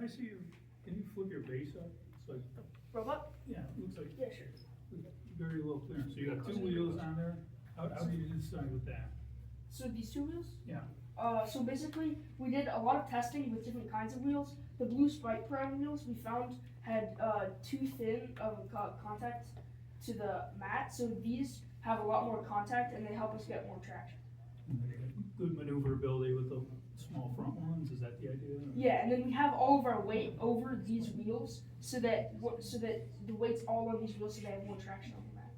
Can I see your, can you flip your base up? It's like, Robot? yeah, it looks like Yeah, sure. very low clearance. So you got two wheels on there? How do you decide with that? So these two wheels? Yeah. So basically, we did a lot of testing with different kinds of wheels. The blue Sprite Prime wheels we found had too thin of a contact to the mat, so these have a lot more contact and they help us get more traction. And they got good maneuverability with the small front ones, is that the idea? Yeah, and then we have all of our weight over these wheels, so that the weight's all on these wheels, so they have more traction on the mat.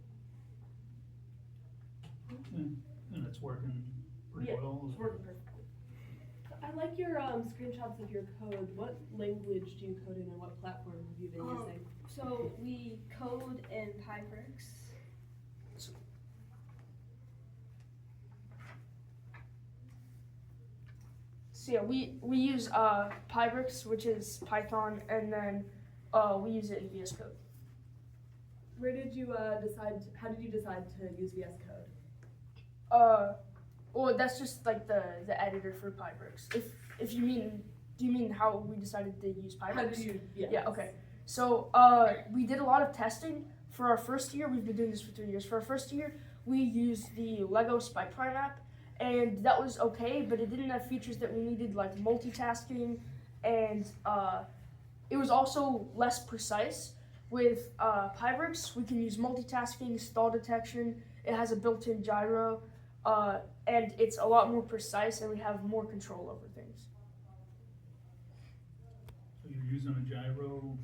And it's working pretty Yeah, well? it's working perfectly. I like your screenshots of your code. What language do you code in and what platform have you been using? So we code in Pybricks. So yeah, we use Pybricks, which is Python, and then we use it in VS Code. Where did you how did you decide to use VS Code? Well, that's just like the editor for Pybricks. If you mean, do you mean how we decided to use Pybricks? How did you, Yeah, okay. So we did a lot of testing for our first year. We've been doing this for 3 years. For our first year, we used the Lego Spy Prime app, and that was okay, but it didn't have features that we needed, like multitasking, and it was also less precise. With Pybricks, we can use multitasking, stall detection. It has a built-in gyro, and it's a lot more precise, and we have more control over things. So you're using a gyro,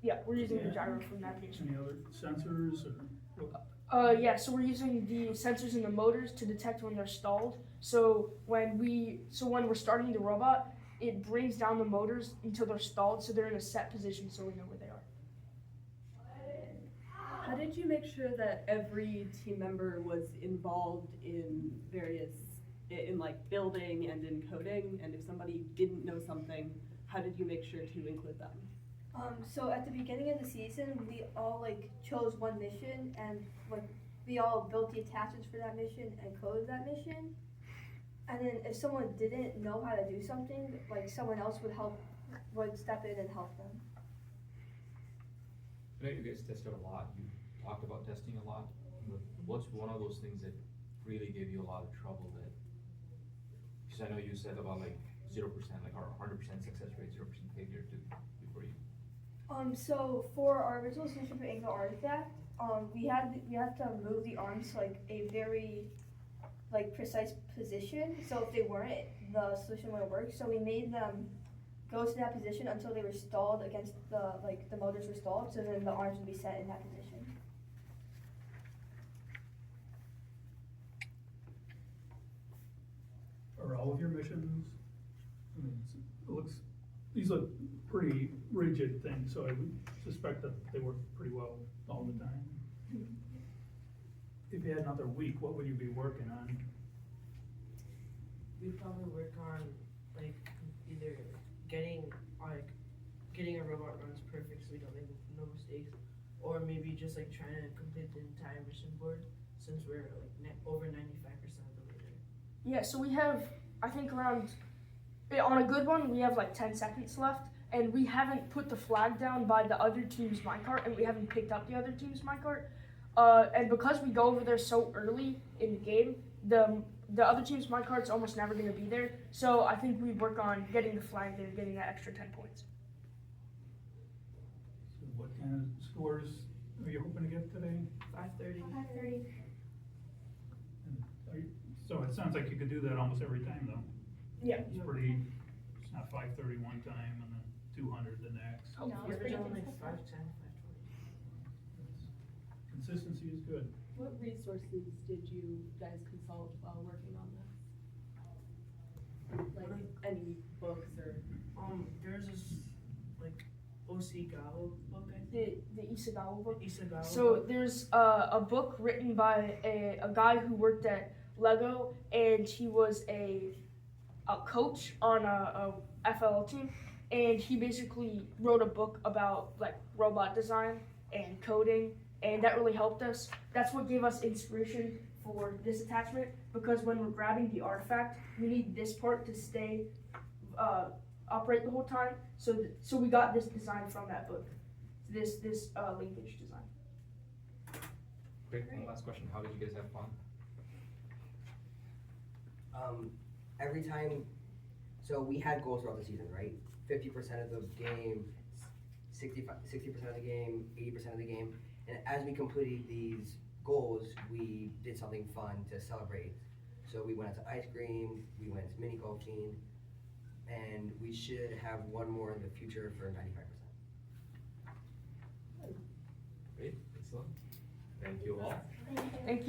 Yeah, we're using the Yeah. gyro for navigation. any other sensors or what? Yeah, so we're using the sensors in the motors to detect when they're stalled. So when we're starting the robot, it brings down the motors until they're stalled, so they're in a set position, so we know where they are. How did you make sure that every team member was involved in in like building and in coding? And if somebody didn't know something, how did you make sure to include them? So at the beginning of the season, we all chose one mission, and we all built the attachments for that mission and coded that mission. And then if someone didn't know how to do something, someone else would step in and help them. I know you guys tested a lot, you talked about testing a lot, but what's one of those things that really gave you a lot of trouble that, because I know you said about 0%, or 100% success rate, 0% failure before you. So for our original solution for Angle Artifact, we had to move the arms to a very precise position. So if they weren't, the solution wouldn't work. So we made them go to that position until they were stalled against the motors were stalled. So then the arms would be set in that position. Are all of your missions, I mean, these look pretty rigid things, so I would suspect that they work pretty well all the time. If you had another week, what would you be working on? We'd probably work on either getting a robot runs perfect so we don't make no mistakes, or maybe just trying to complete the entire mission board since we're over 95% of the way there. Yeah, so we have, I think on a good one, we have 10 seconds left, and we haven't put the flag down by the other team's minecart, and we haven't picked up the other team's minecart. And because we go over there so early in the game, the other team's minecart's almost never going to be there. So I think we work on getting the flag there, getting that extra 10 points. So what kind of scores are you hoping to get today? 5:30. 5:30. So it sounds like you could do that almost every time though. Yeah. It's not 5:30 one time and then 200 the next. No, You it's ever pretty done consistent. 5:10, 5:20? Consistency is good. What resources did you guys consult while working on this? Any books or? There's this Osagawa book, I think. The Isagawa book. Isagawa So book. there's a book written by a guy who worked at Lego, and he was a coach on a FLL team, and he basically wrote a book about robot design and coding, and that really helped us. That's what gave us inspiration for this attachment, because when we're grabbing the artifact, we need this part to stay operate the whole time. So we got this design from that book, this linkage design. Great, one last question, how did you guys have fun? Every time, so we had goals throughout the season, right? 50% of the game, 60% of the game, 80% of the game. And as we completed these goals, we did something fun to celebrate. So we went out to ice cream, we went to mini golfing, and we should have one more in the future for 95%. Great, excellent, thank you all. Thank you.